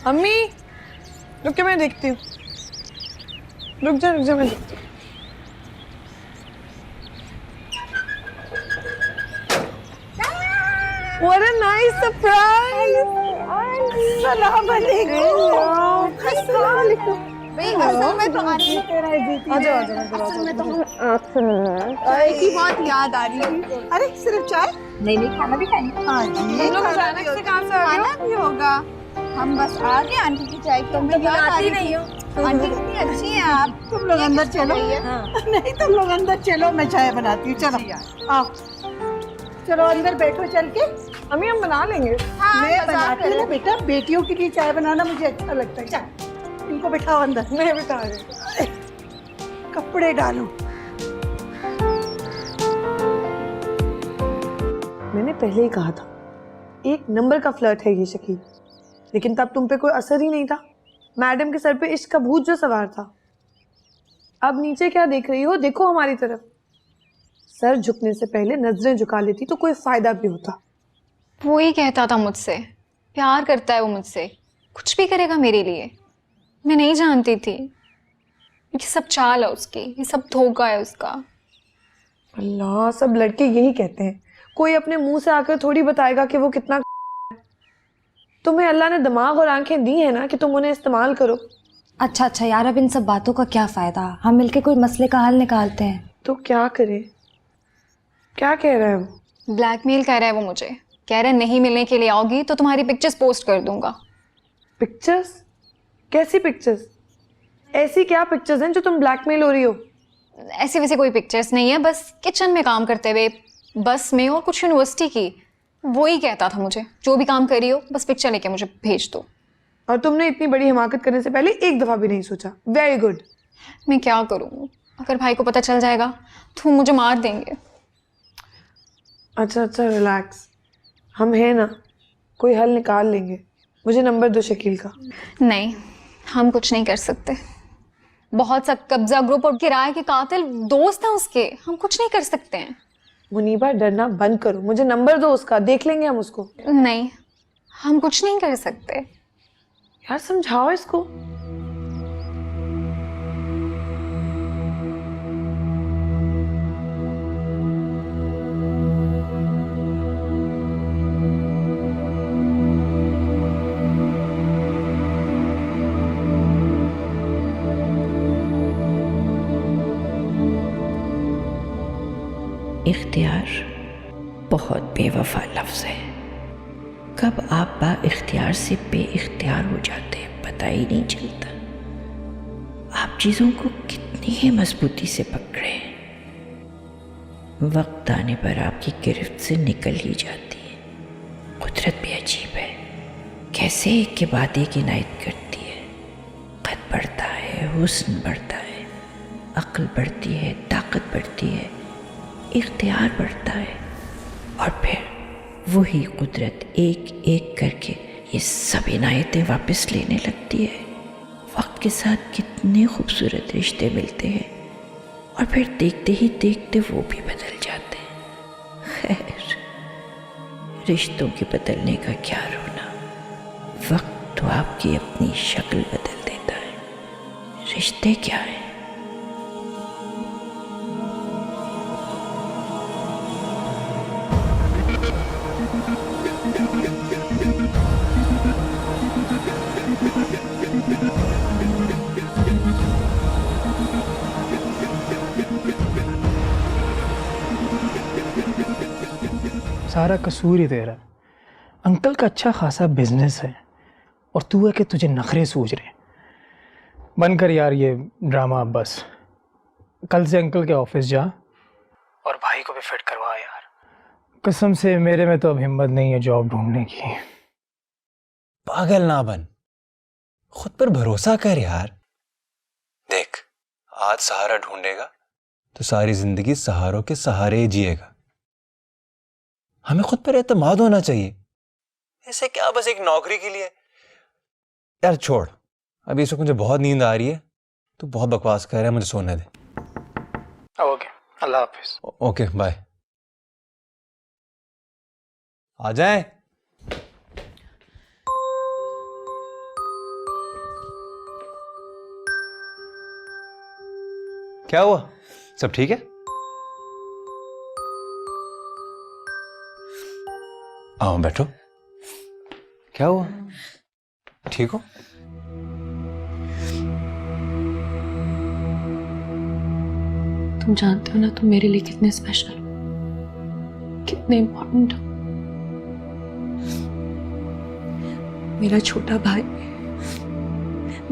अम्मी रुक के मैं देखती हूँ। रुक जा मैं देखती हूँ। What a nice surprise! अस्सलाम वालेकुम। अस्सलाम वालेकुम। भाई असल में तो आने असल में तो हम चाय की बहुत याद आ रही थी। अरे सिर्फ चाय? नहीं खाना भी खाएंगे। हाँ जी। तुम लोग खाना अचानक भी से कहाँ से आ गए हो? खाना भी होगा। हम बस आ गए आंटी की चाय की हमें याद आ रही थी। आंटी कितनी अच्छी हैं आप। तुम लोग अंदर चलो। नहीं तुम लोग अंदर चलो, मैं चाय बनाती हूँ। चलो आओ, चलो अंदर बैठो चल के। अम्मी हम बना लेंगे। हाँ, मैं बनाती हूँ ना बेटा, बेटियों के लिए चाय बनाना मुझे अच्छा लगता है। चल इनको बिठाओ अंदर। मैं बता रही हूँ। कपड़े डालो। मैंने पहले ही कहा था एक नंबर का फ्लर्ट है ये शकील, लेकिन तब तुम पे कोई असर ही नहीं था। मैडम के सर पे इश्क का भूत जो सवार था। अब नीचे क्या देख रही हो, देखो हमारी तरफ। सर झुकने से पहले नजरें झुका लेती तो कोई फायदा भी होता। वो ही कहता था मुझसे, प्यार करता है वो मुझसे, कुछ भी करेगा मेरे लिए। मैं नहीं जानती थी ये सब चाल है उसकी, ये सब धोखा है उसका। अल्लाह, सब लड़के यही कहते हैं। कोई अपने मुंह से आकर थोड़ी बताएगा कि वो कितना तुम्हें अल्लाह ने दिमाग और आंखें दी है ना कि तुम उन्हें इस्तेमाल करो। अच्छा यार, अब इन सब बातों का क्या फायदा। हम मिलके कोई मसले का हल निकालते हैं। तो क्या करे? क्या कह रहा है वो? ब्लैकमेल कर रहा है वो मुझे। कह रहा है नहीं मिलने के लिए आओगी तो तुम्हारी पिक्चर्स पोस्ट कर दूंगा। पिक्चर्स? कैसी पिक्चर्स? ऐसी क्या पिक्चर्स हैं जो तुम ब्लैकमेल हो रही हो? ऐसी वैसे कोई पिक्चर्स नहीं है, बस किचन में काम करते हुए, बस में, और कुछ यूनिवर्सिटी की। वो ही कहता था मुझे जो भी काम कर रही हो बस पिक्चर लेके मुझे भेज दो। और तुमने इतनी बड़ी हिमाकत करने से पहले एक दफा भी नहीं सोचा। Very good. मैं क्या करूँ, अगर भाई को पता चल जाएगा तो वो मुझे मार देंगे। अच्छा रिलैक्स, हम हैं ना, कोई हल निकाल लेंगे। मुझे नंबर दो शकील का। नहीं, हम कुछ नहीं कर सकते। बहुत सा कब्जा ग्रुप और किराए के कातिल दोस्त हैं उसके, हम कुछ नहीं कर सकते हैं। मुनीबा डरना बंद करो, मुझे नंबर दो उसका, देख लेंगे हम उसको। नहीं, हम कुछ नहीं कर सकते। यार समझाओ इसको। इख्तियार बहुत बेवफा लफ्ज़ है। कब आप बा इख्तियार से बेइख्तियार हो जाते हैं पता ही नहीं चलता। आप चीज़ों को कितनी ही मजबूती से पकड़े हैं, वक्त आने पर आपकी गिरफ्त से निकल ही जाती है। कुदरत भी अजीब है, कैसे एक के बाद एक इनायत करती है। कद बढ़ता है, हुस्न बढ़ता है, अक्ल बढ़ती है, ताकत बढ़ती है, इख्तियार बढ़ता है, और फिर वही कुदरत एक एक करके ये सब इनायतें वापस लेने लगती है। वक्त के साथ कितने खूबसूरत रिश्ते मिलते हैं और फिर देखते ही देखते वो भी बदल जाते हैं। खैर, रिश्तों के बदलने का क्या रोना, वक्त तो आपकी अपनी शक्ल बदल देता है। रिश्ते क्या है? सारा कसूर ही तेरा। अंकल का अच्छा खासा बिजनेस है और तू है कि तुझे नखरे सूझ रहे। बंद कर यार ये ड्रामा अब बस। कल से अंकल के ऑफिस जा और भाई को भी फिट करवा यार। कसम से मेरे में तो अब हिम्मत नहीं है जॉब ढूंढने की। पागल ना बन, खुद पर भरोसा कर यार। देख, आज सहारा ढूंढेगा तो सारी जिंदगी सहारों के सहारे ही जिएगा। हमें खुद पर एतमाद होना चाहिए। ऐसे क्या बस एक नौकरी के लिए। यार छोड़, अभी इस वक्त मुझे बहुत नींद आ रही है। तू बहुत बकवास कर रहा है, मुझे सोने दे। ओके, अल्लाह हाफिज। Okay bye. आ जाए। क्या हुआ? सब ठीक है? आओ बैठो। क्या हुआ? ठीक हो? तुम जानते हो ना तुम मेरे लिए कितने स्पेशल हो, कितने इम्पोर्टेंट हो। मेरा छोटा भाई,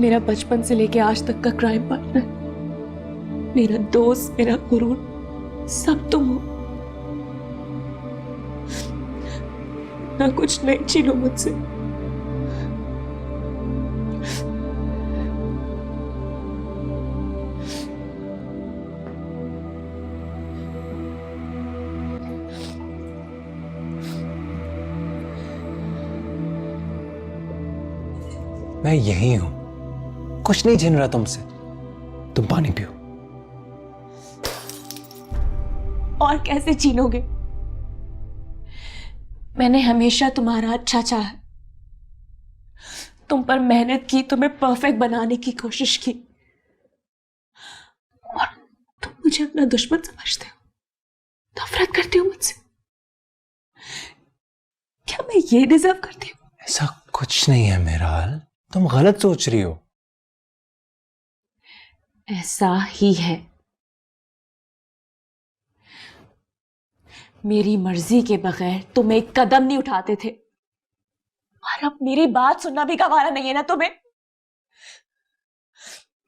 मेरा बचपन से लेके आज तक का क्राइम पार्टनर, मेरा दोस्त, मेरा गुरु, सब तुम हो। ना कुछ नहीं छीनो मुझसे। मैं यही हूं, कुछ नहीं छीन रहा तुमसे। तुम पानी पियो। और कैसे छीनोगे? मैंने हमेशा तुम्हारा अच्छा चाहा, तुम पर मेहनत की, तुम्हें परफेक्ट बनाने की कोशिश की, और तुम मुझे अपना दुश्मन समझते हो, नफरत करते हो मुझसे। क्या मैं ये डिजर्व करती हूँ? ऐसा कुछ नहीं है मेराल, तुम गलत सोच रही हो। ऐसा ही है। मेरी मर्जी के बगैर तुम एक कदम नहीं उठाते थे, और अब मेरी बात सुनना भी गवारा नहीं है ना तुम्हें?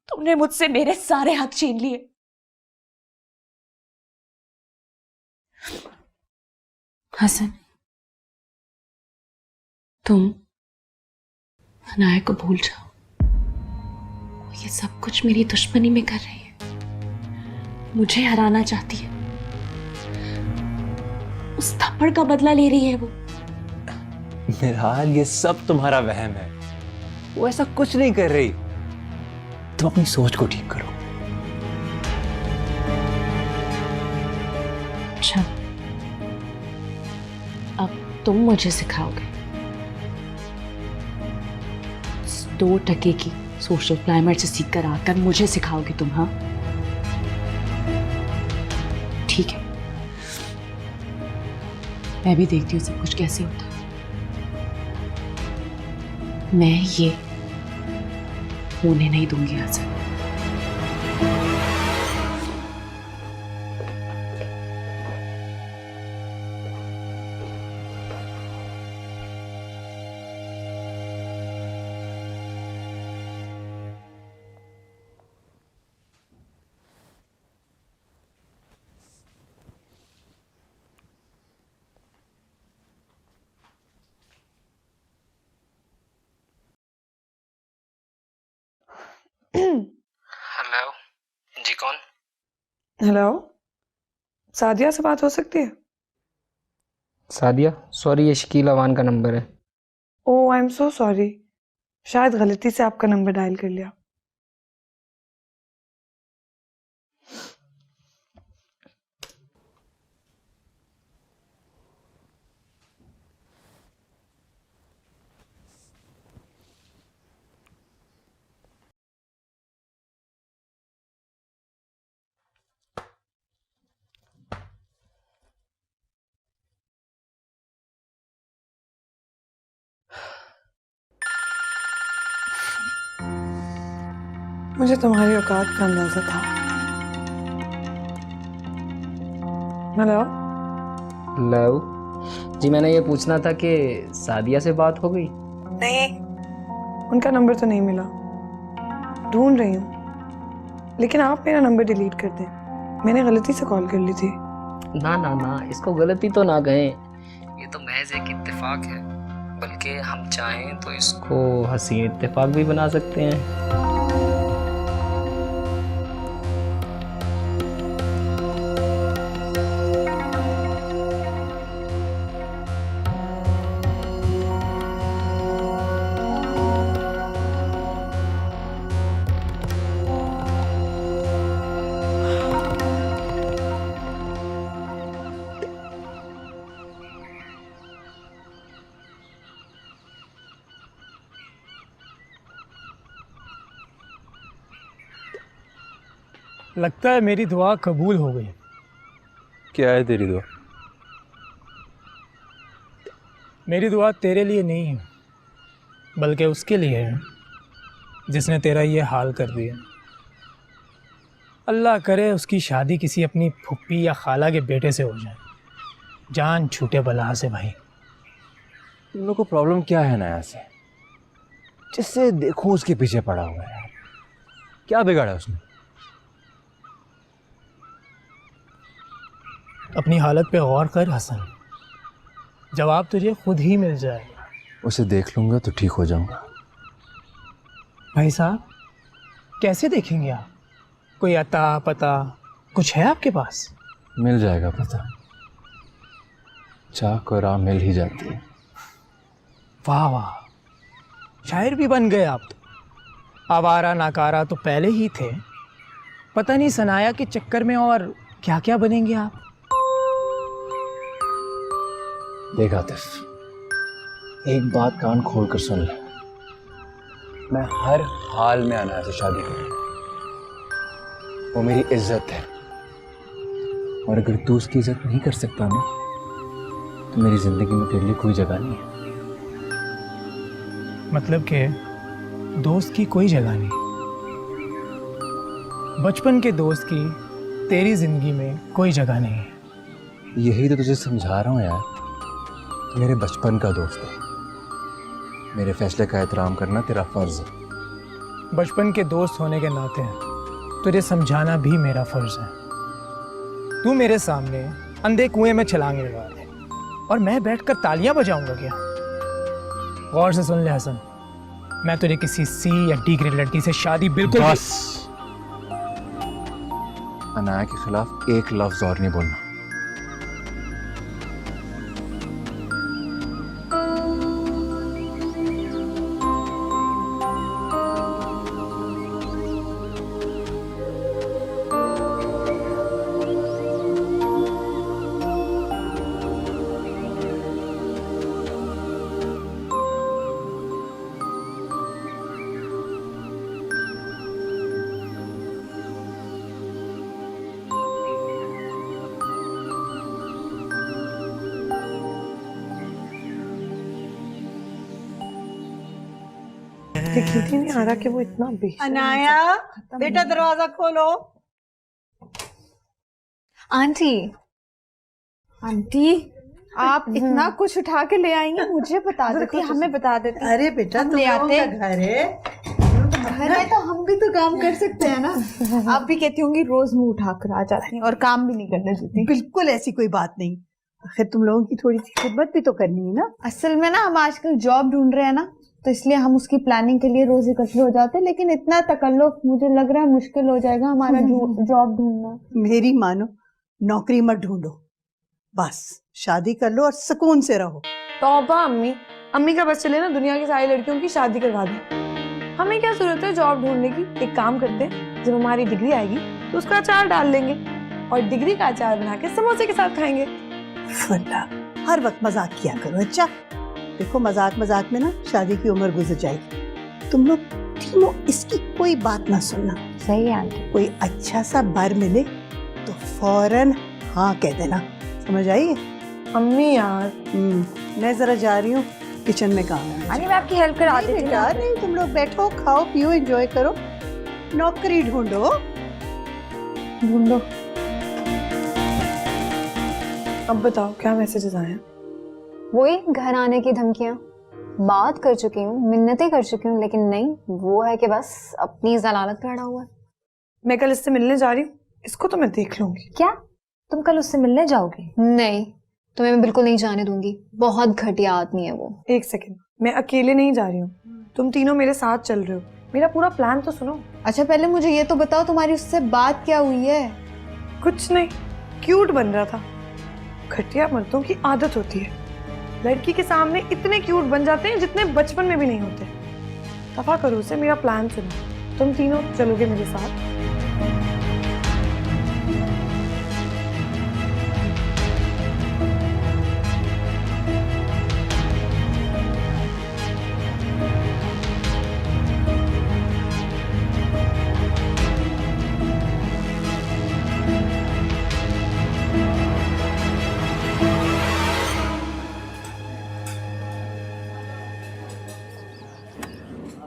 तुमने मुझसे मेरे सारे हक छीन लिए। हसन, तुम अनाया को भूल जाओ। वो ये सब कुछ मेरी दुश्मनी में कर रही है, मुझे हराना चाहती है, उस थप्पड़ का बदला ले रही है वो। मेराल, ये सब तुम्हारा वहम है, वो ऐसा कुछ नहीं कर रही। तुम अपनी सोच को ठीक करो। अच्छा, अब तुम मुझे सिखाओगे 2% की सोशल क्लाइमेट से सीख कर आकर मुझे सिखाओगे तुम? हाँ ठीक है, मैं भी देखती हूँ सब कुछ कैसे होता है। मैं ये होने नहीं दूंगी हसन। हेलो जी, कौन? हेलो, सादिया से बात हो सकती है? सादिया? सॉरी, ये शकील अवान का नंबर है। ओह, आई एम सो सॉरी, शायद गलती से आपका नंबर डायल कर लिया। मुझे तुम्हारी औकात का अंदाजा था। हेलो। हेलो जी, मैंने ये पूछना था कि सादिया से बात हो गई? नहीं, उनका नंबर तो नहीं मिला, ढूंढ रही हूँ, लेकिन आप मेरा नंबर डिलीट कर दें, मैंने गलती से कॉल कर ली थी। ना ना ना, इसको गलती तो ना कहें, ये तो महज एक इत्तेफाक है, बल्कि हम चाहें तो इसको हसीन इत्तेफाक भी बना सकते हैं। लगता है मेरी दुआ कबूल हो गई। क्या है तेरी दुआ? मेरी दुआ तेरे लिए नहीं है, बल्कि उसके लिए है जिसने तेरा ये हाल कर दिया। अल्लाह करे उसकी शादी किसी अपनी फुप्पी या खाला के बेटे से हो जाए, जान छूटे बला से भाई। तुम लोग को प्रॉब्लम क्या है नया से? जिससे देखो उसके पीछे पड़ा हुआ है यार। क्या बिगाड़ा उसने? अपनी हालत पे गौर कर हसन, जवाब तुझे खुद ही मिल जाएगा। उसे देख लूंगा तो ठीक हो जाऊंगा। भाई साहब कैसे देखेंगे आप? कोई अता पता कुछ है आपके पास? मिल जाएगा पता। चाक और आम मिल ही जाती है। वाह वाह, शायर भी बन गए आप तो। आवारा नाकारा तो पहले ही थे, पता नहीं सनाया के चक्कर में और क्या क्या बनेंगे आप। देख आतिफ, एक बात कान खोल कर सुन ले। मैं हर हाल में अनाया से शादी करूंगा। वो मेरी इज्जत है, और अगर तू उसकी इज्जत नहीं कर सकता ना, तो मेरी जिंदगी में तेरे लिए कोई जगह नहीं है। मतलब कि दोस्त की कोई जगह नहीं? बचपन के दोस्त की तेरी जिंदगी में कोई जगह नहीं है? यही तो तुझे समझा रहा हूँ यार। तू मेरे बचपन का दोस्त है। मेरे फैसले का एहतराम करना तेरा फर्ज है। बचपन के दोस्त होने के नाते तुझे समझाना भी मेरा फर्ज है। तू मेरे सामने अंधे कुएं में छलांग लगा दे और मैं बैठकर तालियां बजाऊंगा क्या? गौर से सुन ले हसन, मैं तुझे किसी सी या डी ग्रेड लड़की से शादी बिल्कुल बस। अनाया के खिलाफ एक लफ्ज और नहीं बोलना। यकीन नहीं आ रहा कि वो इतना बेशर्म अनाया बेटा दरवाजा खोलो। आंटी, आंटी आप इतना कुछ उठा के ले आएंगे, मुझे बता देती, हमें बता देती। अरे बेटा हम तुम ले लोगों आते। का घर है। घर है तो हम भी तो काम कर सकते हैं ना। आप भी कहती होंगी रोज मुंह उठा कर आ जाती हैं और काम भी नहीं करने देती। बिल्कुल ऐसी कोई बात नहीं। आखिर तुम लोगों की थोड़ी सी खिदमत भी तो करनी है ना। असल में ना हम आजकल जॉब ढूंढ रहे हैं ना, तो इसलिए हम उसकी प्लानिंग के लिए रोज इकट्ठे हो जाते हैं, लेकिन इतना तकल्लुफ मुझे लग रहा है मुश्किल हो जाएगा हमारा जॉब ढूंढना। मेरी मानो, नौकरी मत ढूंढो, बस शादी कर लो और सुकून से रहो। तौबा अम्मी, अम्मी का बस चले ना दुनिया की सारी लड़कियों की शादी करवा दी। हमें क्या जरूरत है जॉब ढूंढने की? एक काम करते हैं, जब हमारी डिग्री आएगी तो उसका अचार डाल लेंगे और डिग्री का अचार बना के समोसे के साथ खाएंगे। फुल्ला, हर वक्त मजाक किया करो। अच्छा देखो, मजाक मजाक में ना शादी की उम्र गुजर जाएगी। तुम लोग तीनों इसकी कोई बात ना सुनना। सही है आंटी। कोई अच्छा सा बर मिले तो फौरन हाँ कह देना, समझ आई? अम्मी यार, मैं जरा जा रही हूँ, किचन में काम है। अरे मैं आपकी हेल्प करा नहीं देती बेटा, हूँ। नहीं, तुम लोग बैठो, खाओ पियो, एंजॉय करो, नौकरी ढूंढो। ढूंढो। अब बताओ क्या मैसेजेस आए हैं? वही घर आने की धमकियां। बात कर चुकी हूँ, मिन्नतें कर चुकी हूँ, लेकिन नहीं, वो है कि बस अपनी जलालत पे अड़ा हुआ है। मैं कल इससे मिलने जा रही हूँ, इसको तो मैं देख लूंगी। क्या तुम कल उससे मिलने जाओगी? नहीं, तुम्हें मैं बिल्कुल नहीं जाने दूंगी। बहुत घटिया आदमी है वो। एक सेकंड, मैं अकेले नहीं जा रही हूँ, तुम तीनों मेरे साथ चल रहे हो। मेरा पूरा प्लान तो सुनो। अच्छा पहले मुझे ये तो बताओ तुम्हारी उससे बात क्या हुई है? कुछ नहीं, क्यूट बन रहा था। घटिया मर्दों की आदत होती है, लड़की के सामने इतने क्यूट बन जाते हैं जितने बचपन में भी नहीं होते। दफा करो उसे, मेरा प्लान सुनो। तुम तीनों चलोगे मेरे साथ।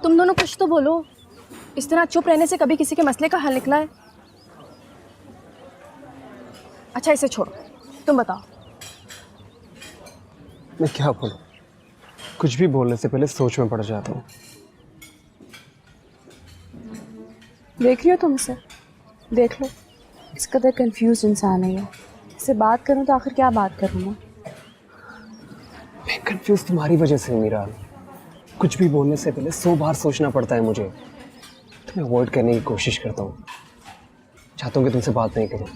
तुम दोनों कुछ तो बोलो। इस तरह चुप रहने से कभी किसी के मसले का हल निकला है? अच्छा इसे छोड़ो, तुम बताओ। मैं क्या बोलूं? कुछ भी बोलने से पहले सोच में पड़ जाता हूँ। देख रही हो तुम इसे? देख लो, इस कदर कंफ्यूज इंसान है ये। इससे बात करूं तो आखिर क्या बात करूं मैं? मैं कंफ्यूज तुम्हारी वजह से हूँ मीराल। कुछ भी बोलने से पहले 100 बार सोचना पड़ता है मुझे। तो मैं अवॉइड करने की कोशिश करता हूँ, चाहता हूँ कि तुमसे बात नहीं करूँ।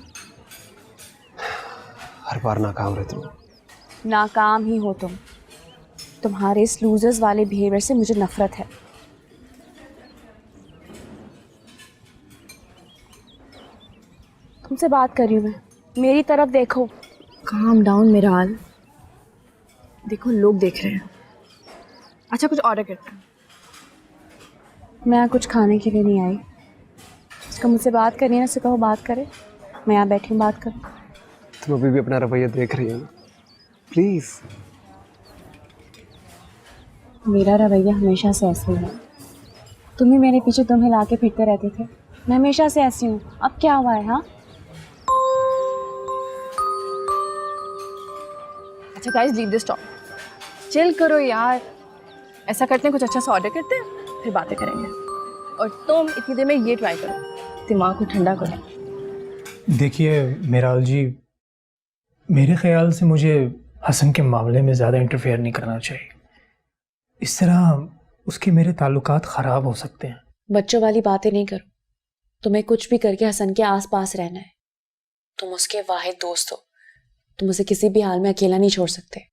हर बार नाकाम रहती हूँ। नाकाम ही हो तुम। तुम्हारे इस लूजर्स वाले बिहेवियर से मुझे नफरत है। तुमसे बात कर रही हूँ मैं, मेरी तरफ देखो। काम डाउन मिराल, देखो लोग देख रहे हैं। अच्छा कुछ ऑर्डर करते हैं। मैं यहाँ कुछ खाने के लिए नहीं आई। इसका मुझसे बात करनी है ना, कहो बात करे। मैं यहाँ बैठी हूँ, बात कर। तुम अभी भी अपना रवैया देख रही हो ना? प्लीज। मेरा रवैया हमेशा से ऐसा ही है। तुम ही मेरे पीछे तुम हिला के फिरते रहते थे। मैं हमेशा से ऐसी हूँ, अब क्या हुआ है? हाँ अच्छा guys, leave this talk. Chill करो यार। ऐसा करते हैं, कुछ अच्छा सा ऑर्डर करते हैं, फिर बातें करेंगे। और तुम इतनी देर में ये ट्राई करो, दिमाग को ठंडा करो। देखिए मिराल जी, मेरे ख्याल से मुझे हसन के मामले में ज़्यादा इंटरफेयर नहीं करना चाहिए। इस तरह उसके मेरे ताल्लुकात ख़राब हो सकते हैं। बच्चों वाली बातें नहीं करो। तुम्हें कुछ भी करके हसन के आसपास रहना है। तुम उसके वाहिद दोस्त हो। तुम उसे किसी भी हाल में अकेला नहीं छोड़ सकते।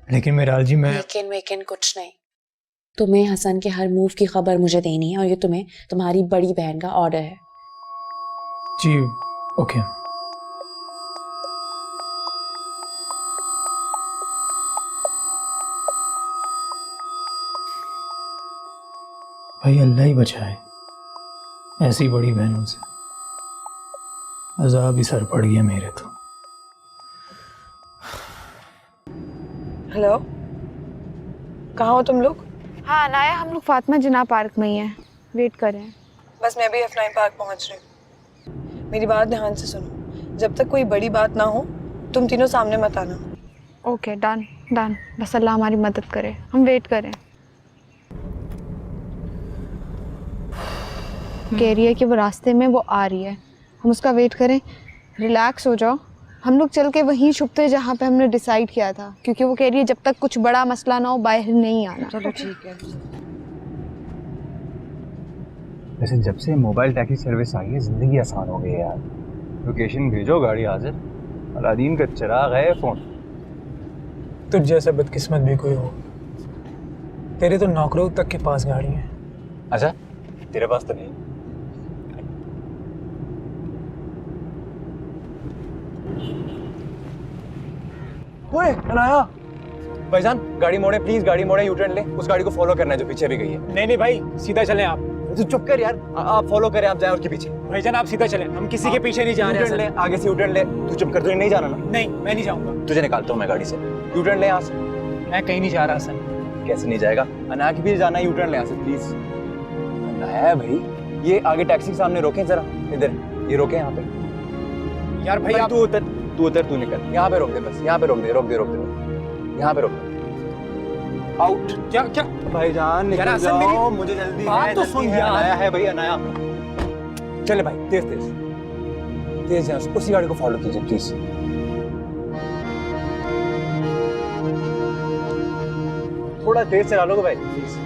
लेकिन मिराल जी, मैं लेकिन कुछ नहीं। तुम्हें हसन के हर मूव की खबर मुझे देनी है, और ये तुम्हें तुम्हारी बड़ी बहन का ऑर्डर है। जी ओके। भाई अल्लाह ही बचाए ऐसी बड़ी बहनों से। अजाब ही सर पड़ गया मेरे तो। हेलो, कहाँ हो तुम लोग? हाँ अनाया, हम लोग फातिमा जिन्ना पार्क में ही हैं, वेट कर रहे हैं। बस मैं भी F9 पार्क पहुँच रही हूँ। मेरी बात ध्यान से सुनो, जब तक कोई बड़ी बात ना हो तुम तीनों सामने मत आना। ओके डन डन, बस अल्लाह हमारी मदद करे, हम वेट करें। कह रही है कि वो रास्ते में वो आ रही है, हम उसका वेट करें। रिलैक्स हो जाओ, हम लोग चल के वहीं छुपते हैं जहाँ पे हमने डिसाइड किया था, क्योंकि वो कह रही है जब तक कुछ बड़ा मसला ना हो बाहर नहीं आना। चलो ठीक है। वैसे जब से मोबाइल टैक्सी सर्विस आई है ज़िंदगी आसान हो गई है यार। लोकेशन भेजो, गाड़ी हाजिर। अलादीन का चिराग है फ़ोन। तुझ जैसा बदकिस्मत भी कोई हो। तेरे तो नौकरों तक के पास गाड़ी है। अच्छा, तेरे पास तो नहीं। ओए अनाया, भाईजान गाड़ी मोड़े प्लीज, गाड़ी मोड़े, यू टर्न ले। उस गाड़ी को फॉलो करना है जो पीछे भी गई है। नहीं नहीं भाई, सीधा चलें आप। तू चुप कर यार, आप फॉलो करें, आप जाएं उसके पीछे। भाईजान आप सीधा चलें, हम किसी के पीछे नहीं जा रहे हैं। ले, आगे से यू टर्न ले। तू चुप कर, तुझे नहीं जाना ना? नहीं मैं नहीं जाऊंगा। तुझे निकालता हूँ मैं गाड़ी से। यू टर्न ले यहाँ से। मैं कहीं नहीं जा रहा सर। कैसे नहीं जाएगा? अनाया के पीछे जाना है, यू टर्न ले यहाँ से प्लीज। अनाया भाई, ये आगे टैक्सी के सामने रोके जरा, इधर ये रोके यहाँ पे। यार भाई तू उतर, तू निकल। यहाँ पे रोक दे, बस यहाँ पे रोक दे। यहाँ पे रोक दे। आउट। क्या भाईजान निकल जाओ, मुझे जल्दी है। तो सुन यार। अनाया है भाई, अनाया। चले भाई, तेज जाए, उसी गाड़ी को फॉलो कीजिए प्लीज। थोड़ा तेज चला लोगे भाई प्लीज।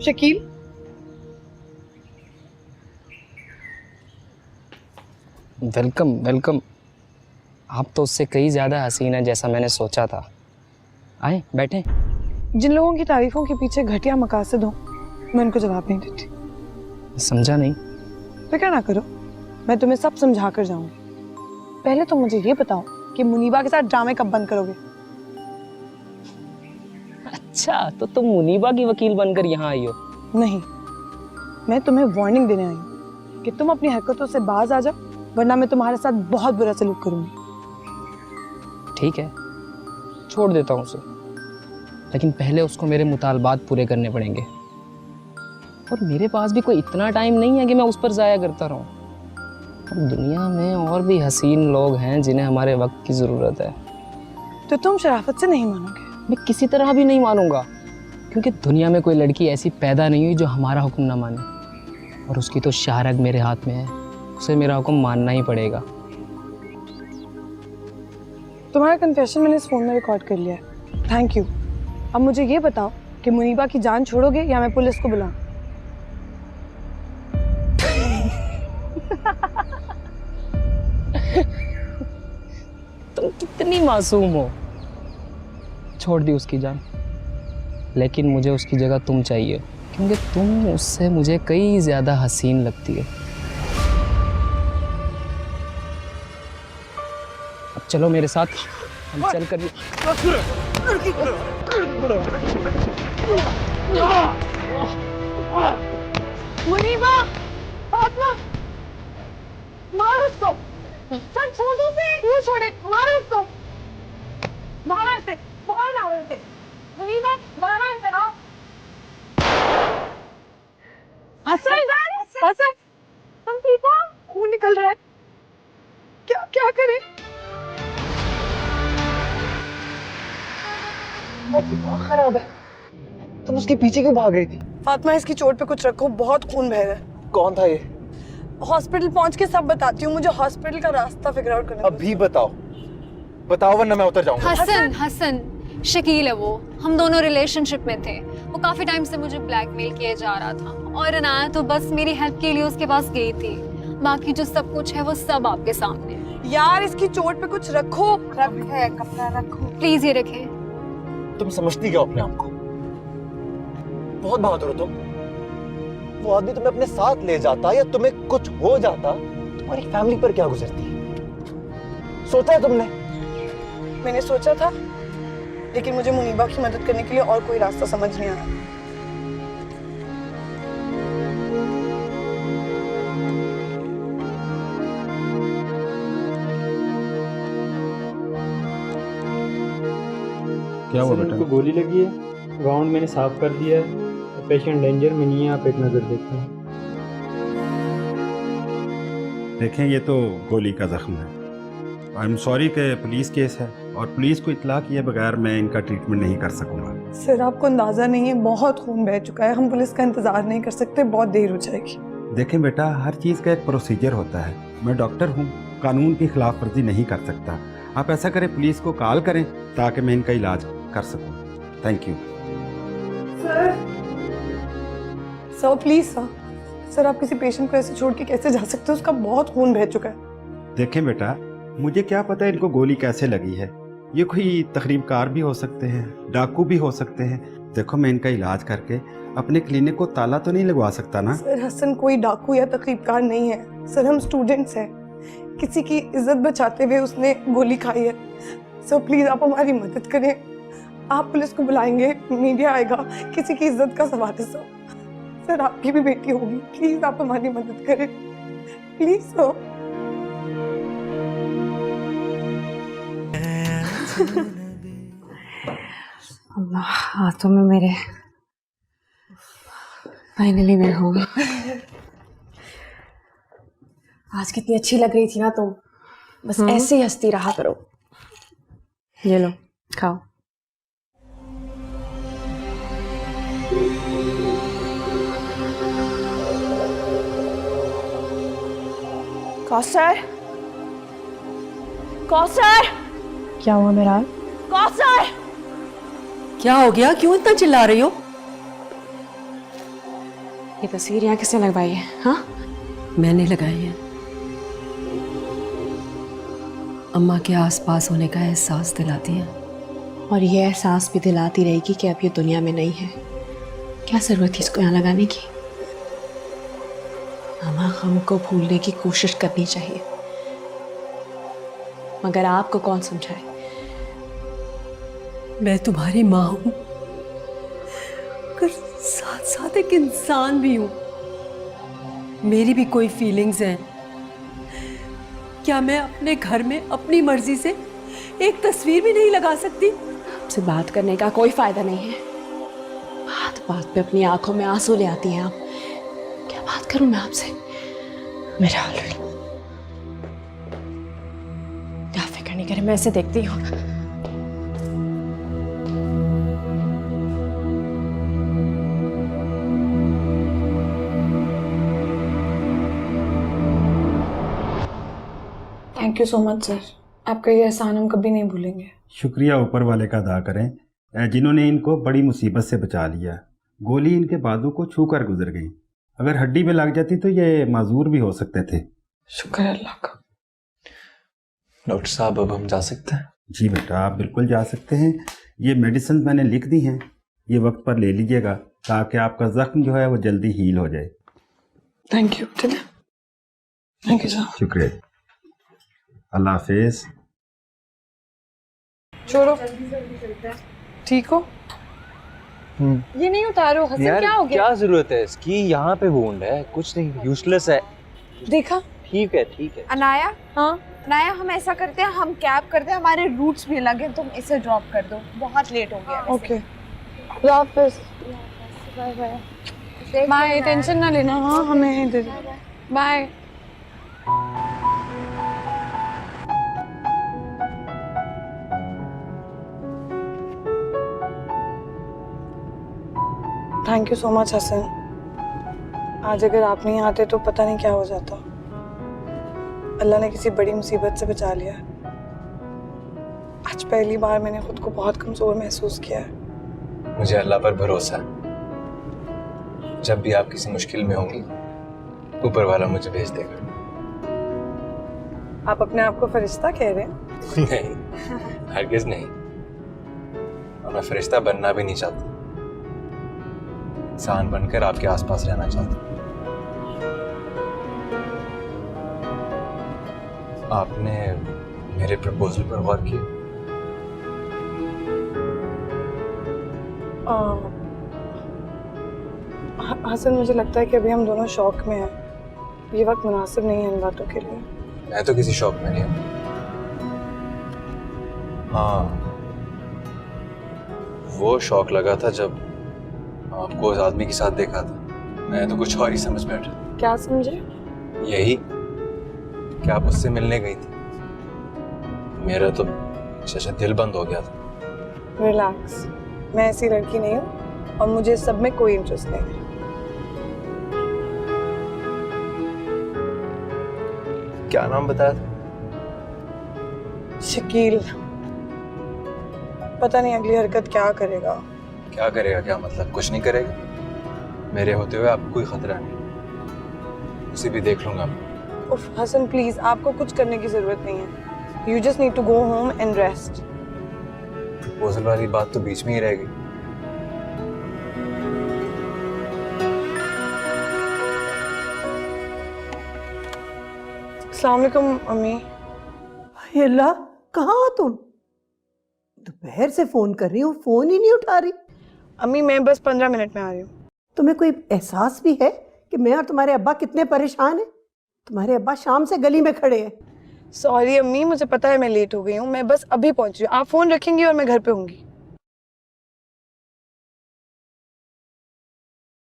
Shakeel, welcome welcome. आप तो उससे कई ज़्यादा हसीन हैं जैसा मैंने सोचा था। आए बैठे। जिन लोगों की तारीफों के पीछे घटिया मकासद हो, मैं उनको जवाब नहीं देती। समझा नहीं। फिक्र ना करो, मैं तुम्हें सब समझा कर जाऊंगी। पहले तो मुझे ये बताओ कि मुनीबा के साथ ड्रामे कब बंद करोगे? अच्छा, तो तुम मुनीबा की वकील बनकर यहाँ आई हो? नहीं, मैं तुम्हें वार्निंग देने आई हूँ कि तुम अपनी हरकतों से बाज आ जाओ, वरना मैं तुम्हारे साथ बहुत बुरा सलूक करूंगी। ठीक है, छोड़ देता हूँ उसे, लेकिन पहले उसको मेरे मुतालबात पूरे करने पड़ेंगे। और मेरे पास भी कोई इतना टाइम नहीं है कि मैं उस पर ज़ाया करता रहूँ। और दुनिया में और भी हसीन लोग हैं जिन्हें हमारे वक्त की ज़रूरत है। तो तुम शराफत से नहीं मानोगे? मैं किसी तरह भी नहीं मानूंगा, क्योंकि दुनिया में कोई लड़की ऐसी पैदा नहीं हुई जो हमारा हुक्म ना माने। और उसकी तो शाहरग मेरे हाथ में है, उसे मेरा हुक्म मानना ही पड़ेगा। तुम्हारा कन्फेशन मैंने इस फोन में रिकॉर्ड कर लिया है। Thank you. अब मुझे ये बताओ कि मुनीबा की जान छोड़ोगे या मैं पुलिस को बुलाऊं? तुम कितनी मासूम हो। छोड़ दी उसकी जान, लेकिन मुझे उसकी जगह तुम चाहिए, क्योंकि तुम उससे मुझे कई ज़्यादा हसीन लगती है। अब चलो मेरे साथ, हम चल कर। मुनीबा, फातिमा, मारो उसको। चल छोड़ दो उसे, क्यों छोड़े? मारो उसको, मारो उसे, बहुत मारो उसे। मुनीबा, मारो उसे ना। हसन, हसन, तुम ठीक हो? खून निकल रहा है। क्या क्या करें? खराब है। तुम उसके पीछे क्यों भाग रही थी? फातिमा, इसकी चोट पे कुछ रखो, बहुत खून बह रहा है। कौन था ये? हॉस्पिटल पहुंच के सब बताती हूँ, मुझे हॉस्पिटल का रास्ता फिगर आउट करना है। अभी बताओ, बताओ वरना मैं उतर जाऊंगा। हसन, हसन, शकील है वो। हम दोनों रिलेशनशिप में थे। वो काफी टाइम से मुझे ब्लैकमेल किए जा रहा था, और अनाया तो बस मेरी हेल्प के लिए उसके पास गई थी। बाकी जो सब कुछ है वो सब आपके सामने है। यार, इसकी चोट पे कुछ रखो। रख है, कपड़ा रखो। प्लीज ये रखें। तुम समझती क्या अपने आप को? बहुत बहादुर हो तुम। वो आदमी तुम्हें अपने साथ ले जाता या तुम्हें कुछ हो जाता, तुम्हारी फैमिली पर क्या गुजरती? सोचा है तुमने? मैंने सोचा था, लेकिन मुझे मुनीबा की मदद करने के लिए और कोई रास्ता समझ नहीं आ रहा। क्या हुआ बेटा? गोली लगी है, राउंड मैंने साफ कर दिया है, पेशेंट डेंजर में नहीं है। आप एक नज़र देखें। देखें, ये तो गोली का जख्म है। आई एम सॉरी कि पुलिस केस है और पुलिस को इत्तला किए बगैर मैं इनका ट्रीटमेंट नहीं कर सकूंगा। सर, आपको अंदाजा नहीं है, बहुत खून बह चुका है। हम पुलिस का इंतजार नहीं कर सकते, बहुत देर हो जाएगी। देखें बेटा, हर चीज़ का एक प्रोसीजर होता है। मैं डॉक्टर हूँ, कानून की खिलाफ वर्जी नहीं कर सकता। आप ऐसा करें, पुलिस को कॉल करें ताकि मैं इनका इलाज कर सकूँ। Thank you. Sir please sir, sir आप किसी पेशेंट को ऐसे छोड़ के कैसे जा सकते हो? उसका बहुत खून बह चुका है। देखें बेटा, मुझे क्या पता इनको गोली कैसे लगी है। ये कोई तकरीबकार भी हो सकते हैं, डाकू भी हो सकते हैं। देखो, मैं इनका इलाज करके अपने क्लिनिक को ताला तो नहीं लगवा सकता ना। सर, हसन कोई डाकू या तकरीबकार नहीं है। सर, हम स्टूडेंट्स हैं। किसी की इज्जत बचाते हुए उसने गोली खाई है। सर प्लीज आप हमारी मदद करें। आप पुलिस को बुलाएंगे, मीडिया आएगा, किसी की इज्जत का सवाल है सर। सर आपकी भी बेटी होगी, प्लीज आप हमारी मदद करें, प्लीज सर। अल्लाह, हाथों में मेरे फाइनली मैं हो गई। आज कितनी अच्छी लग रही थी ना तुम। बस ऐसे ही हंसती रहा करो। ये लो, खाओ। कौसर, कौसर, क्या हुआ मेरा? कौसर, क्या हो गया? क्यों इतना चिल्ला रही हो? ये तस्वीर यहाँ किसने लगवाई है? हाँ, मैंने लगाई है। अम्मा के आसपास होने का एहसास दिलाती है। और ये एहसास भी दिलाती रहेगी कि अब ये दुनिया में नहीं है। क्या जरूरत थी इसको यहाँ लगाने की? मामा, गम को भूलने की कोशिश करनी चाहिए, मगर आपको कौन समझाए? मैं तुम्हारी माँ हूं, पर साथ साथ एक इंसान भी हूं। मेरी भी कोई फीलिंग्स हैं। क्या मैं अपने घर में अपनी मर्जी से एक तस्वीर भी नहीं लगा सकती? आपसे बात करने का कोई फायदा नहीं है। बात बात पे अपनी आंखों में आंसू ले आती हैं आप। क्या बात करूं मैं आपसे? मेरा हाल क्या फिक्र नहीं करे, मैं इसे देखती हूँ। Thank you so much sir, आपका ये एहसान हम कभी नहीं भूलेंगे। शुक्रिया ऊपर वाले का अदा करें जिन्होंने इनको बड़ी मुसीबत से बचा लिया। गोली इनके बाजू को छू कर गुजर गई। अगर हड्डी में लग जाती तो ये माजूर भी हो सकते थे। शुक्र अल्लाह का। डॉक्टर साहब अब हम जा सकते हैं? जी बेटा, आप बिल्कुल जा सकते हैं। ये मेडिसिन मैंने लिख दी हैं, ये वक्त पर ले लीजिएगा ताकि आपका जख्म जो है वो जल्दी हील हो जाए। Thank you. चलिए, थैंक यू सर। शुक्रिया, अल्लाह हाफिज। छोड़ो, ठीक हो? ये नहीं उतारो हसन, यार क्या हो गया? क्या जरूरत है इसकी? यहाँ पे वुंड है, कुछ नहीं, यूजलेस है। देखा? ठीक है ठीक है। अनाया, हाँ अनाया, हम ऐसा करते हैं, हम कैब करते हैं, हमारे रूट्स भी अलग हैं, तुम इसे ड्रॉप कर दो, बहुत लेट हो गया। ओके, वापस बाय बाय। बाय, टेंशन ना लेना। हाँ, हमें दे दो। Bye. Thank you so much Hasan. आज अगर आप नहीं आते तो पता नहीं क्या हो जाता। अल्लाह ने किसी बड़ी मुसीबत से बचा लिया। आज पहली बार मैंने खुद को बहुत कमज़ोर महसूस किया है। मुझे अल्लाह पर भरोसा है, जब भी आप किसी मुश्किल में होंगी ऊपर वाला मुझे भेज देगा। आप अपने आप को फरिश्ता कह रहे हैं? नहीं, हरगिज नहीं, और मैं फरिश्ता बनना भी नहीं चाहता। इंसान बनकर आपके आसपास रहना चाहता हूँ। आपने मेरे प्रपोजल पर गौर किया? हसन, मुझे लगता है कि अभी हम दोनों शौक में हैं। ये वक्त मुनासिब नहीं है इन बातों के लिए। मैं तो किसी शौक में नहीं हूँ। हाँ, वो शौक लगा था जब आपको उस आदमी के साथ देखा था। मैं तो कुछ और ही समझ बैठा। क्या समझे? यही कि आप उससे मिलने गई थी। मेरा तो जैसे दिल बंद हो गया था। रिलैक्स, मैं ऐसी लड़की नहीं हूँ और मुझे सब में कोई इंटरेस्ट नहीं है। क्या नाम बताया था? शकील। पता नहीं अगली हरकत क्या करेगा। क्या करेगा? क्या मतलब? कुछ नहीं करेगा। मेरे होते हुए आपको कोई खतरा नहीं, उसे भी देख लूंगा मैं। उफ हसन, प्लीज, आपको कुछ करने की जरूरत नहीं है। You just need to go home and rest. Proposal वाली बात तो बीच में ही रह गई। अस्सलाम वालेकुम अम्मी। अल्लाह, कहाँ हो तुम? दोपहर से फोन कर रही हूँ, फोन ही नहीं उठा रही। अम्मी, मैं बस 15 मिनट में आ रही हूँ। तुम्हें कोई एहसास भी है कि मैं और तुम्हारे अब्बा कितने परेशान हैं? तुम्हारे अब्बा शाम से गली में खड़े हैं। सॉरी अम्मी, मुझे पता है मैं लेट हो गई हूँ। मैं बस अभी पहुंची हूँ। आप फोन रखेंगी और मैं घर पे होंगी।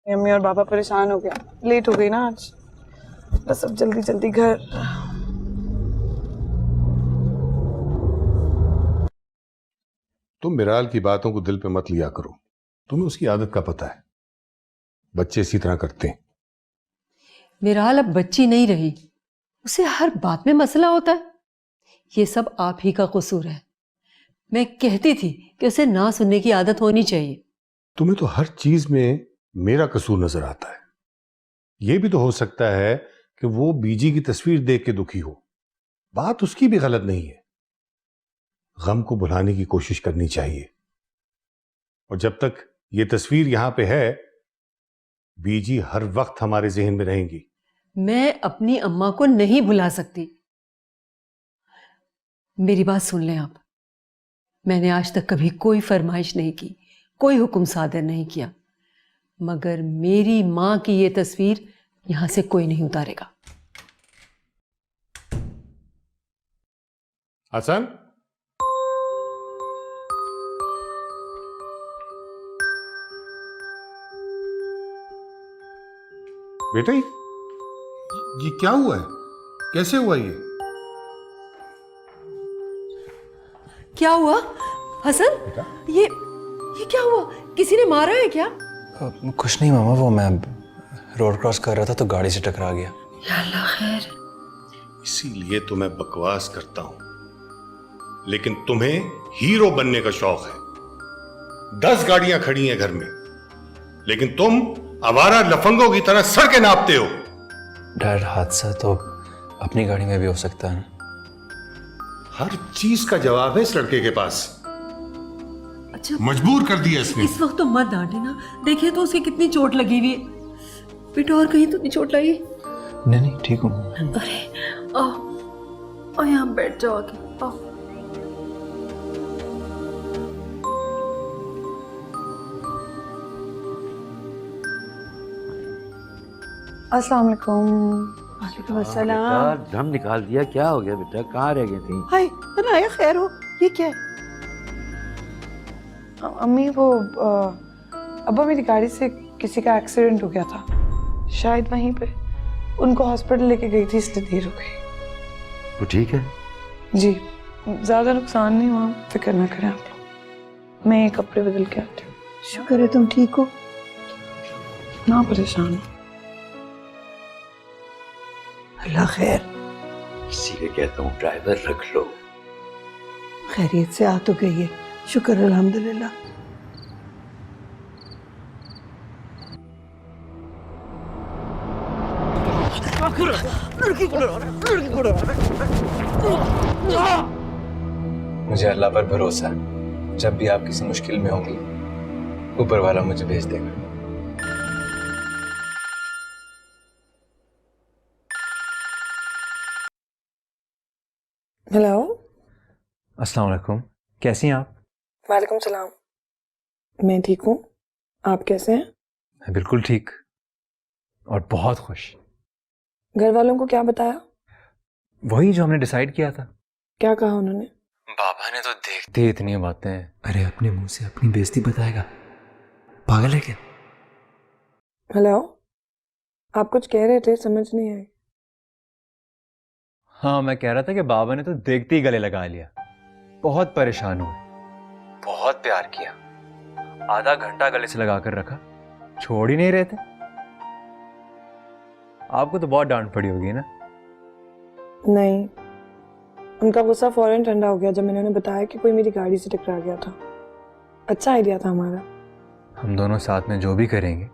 अम्मी और पापा परेशान हो गया, लेट हो गई ना आज। बस अब जल्दी जल्दी घर। तुम मिराल की बातों को दिल पे मत लिया करो, तुम्हें उसकी आदत का पता है, बच्चे इसी तरह करते हैं। मिराल अब बच्ची नहीं रही, उसे हर बात में मसला होता है। ये सब आप ही का कसूर है। मैं कहती थी कि उसे ना सुनने की आदत होनी चाहिए। तुम्हें तो हर चीज में मेरा कसूर नजर आता है। यह भी तो हो सकता है कि वो बीजी की तस्वीर देख के दुखी हो। बात उसकी भी गलत नहीं है। गम को भुलाने की कोशिश करनी चाहिए। और जब तक ये तस्वीर यहां पे है, बीजी हर वक्त हमारे जहन में रहेंगी। मैं अपनी अम्मा को नहीं भुला सकती। मेरी बात सुन लें आप। मैंने आज तक कभी कोई फरमाइश नहीं की, कोई हुक्म सादर नहीं किया, मगर मेरी मां की ये तस्वीर यहां से कोई नहीं उतारेगा। हसन, बेटा ये क्या हुआ है? कैसे हुआ ये? क्या हुआ हसन? ये क्या हुआ? किसी ने मारा है क्या? कुछ नहीं मामा, वो मैं रोड क्रॉस कर रहा था तो गाड़ी से टकरा गया। या अल्लाह खैर। इसीलिए तो मैं बकवास करता हूं, लेकिन तुम्हें हीरो बनने का शौक है। 10 गाड़ियां खड़ी हैं घर में, लेकिन तुम आवारा लफंगों की तरह सड़कें नापते हो। डैड, हादसा तो अपनी गाड़ी में भी हो सकता है ना? हर चीज का जवाब है इस लड़के के पास। अच्छा, मजबूर कर दिया इसने। इस वक्त तो मत डांटे ना, देखिए तो उसे कितनी चोट लगी हुई है। बेटा और कहीं तो नहीं चोट लगी? नहीं ठीक हूँ। अरे आओ यहाँ बैठ जाओ आगे, आओ। अस्सलाम वालेकुम। वालेकुम अस्सलाम। दम निकाल दिया, क्या हो गया बेटा? कहाँ रह गई थी? हाय अनाया, खैर हो? ये क्या है? अम्मी वो अब्बा मेरी गाड़ी से किसी का एक्सीडेंट हो गया था, शायद वहीं पे उनको हॉस्पिटल लेके गई थी, इसलिए देर हो गई। वो ठीक है? जी, ज्यादा नुकसान नहीं हुआ, फिक्र ना करें आप लोग। मैं ये कपड़े बदल के आती हूँ। शुक्र है तुम ठीक हो। ना परेशान हो। अल्लाह खैर। इसीलिए कहता हूँ ड्राइवर रख लो। खैरियत से आ तो गई है, शुक्र अल्हम्दुलिल्लाह। मुझे अल्लाह पर भरोसा है, जब भी आप किसी मुश्किल में होंगी ऊपर वाला मुझे भेज देगा। हेलो। अस्सलाम वालेकुम, कैसी हैं आप? वालेकुम सलाम। मैं ठीक हूँ, आप कैसे हैं? मैं बिल्कुल ठीक और बहुत खुश। घर वालों को क्या बताया? वही जो हमने डिसाइड किया था। क्या कहा उन्होंने? बाबा ने तो देखते ही इतनी बातें। अरे अपने मुंह से अपनी बेइज्जती बताएगा, पागल है क्या? हेलो, आप कुछ कह रहे थे, समझ नहीं आई। हाँ, मैं कह रहा था कि बाबा ने तो देखते ही गले लगा लिया। बहुत परेशान हुए, बहुत प्यार किया, आधा घंटा गले से लगा कर रखा, छोड़ ही नहीं रहे थे। आपको तो बहुत डांट पड़ी होगी ना? नहीं, उनका गुस्सा फौरन ठंडा हो गया जब मैंने उन्हें बताया कि कोई मेरी गाड़ी से टकरा गया था। अच्छा आइडिया था हमारा। हम दोनों साथ में जो भी करेंगे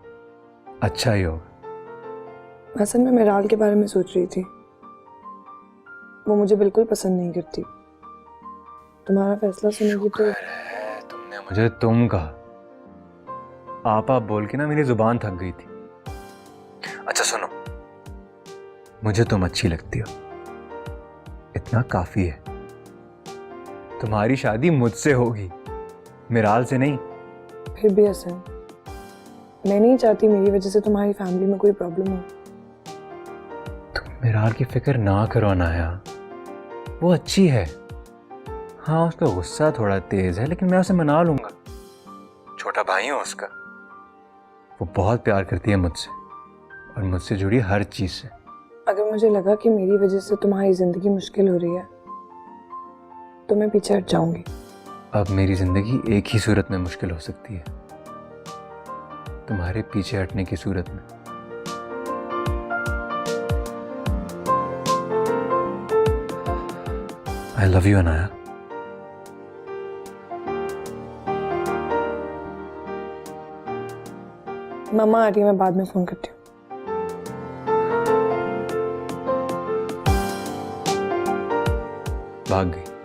अच्छा ही होगा। असल में मैं राल के बारे में सोच रही थी, वो मुझे बिल्कुल पसंद नहीं करती। तुम्हारा फैसला सुनेगी तो। तुमने मुझे तुम कहा, आप बोल के ना मेरी जुबान थक गई थी। अच्छा सुनो, मुझे तुम अच्छी लगती हो, इतना काफी है। तुम्हारी शादी मुझसे होगी, मिराल से नहीं। फिर भी हसन, मैं नहीं चाहती मेरी वजह से तुम्हारी फैमिली में कोई प्रॉब्लम हो। तुम मिराल की फिक्र ना करो नाया, वो अच्छी है। हाँ, उसका गुस्सा थोड़ा तेज है, लेकिन मैं उसे मना लूंगा। छोटा भाई हूं उसका। वो बहुत प्यार करती है मुझसे और मुझसे जुड़ी हर चीज से। अगर मुझे लगा कि मेरी वजह से तुम्हारी जिंदगी मुश्किल हो रही है तो मैं पीछे हट जाऊंगी। अब मेरी जिंदगी एक ही सूरत में मुश्किल हो सकती है, तुम्हारे पीछे हटने की सूरत में। I love you Anaya. मम्मा आ रही है, मैं बाद में फोन करती हूँ। भाग गई।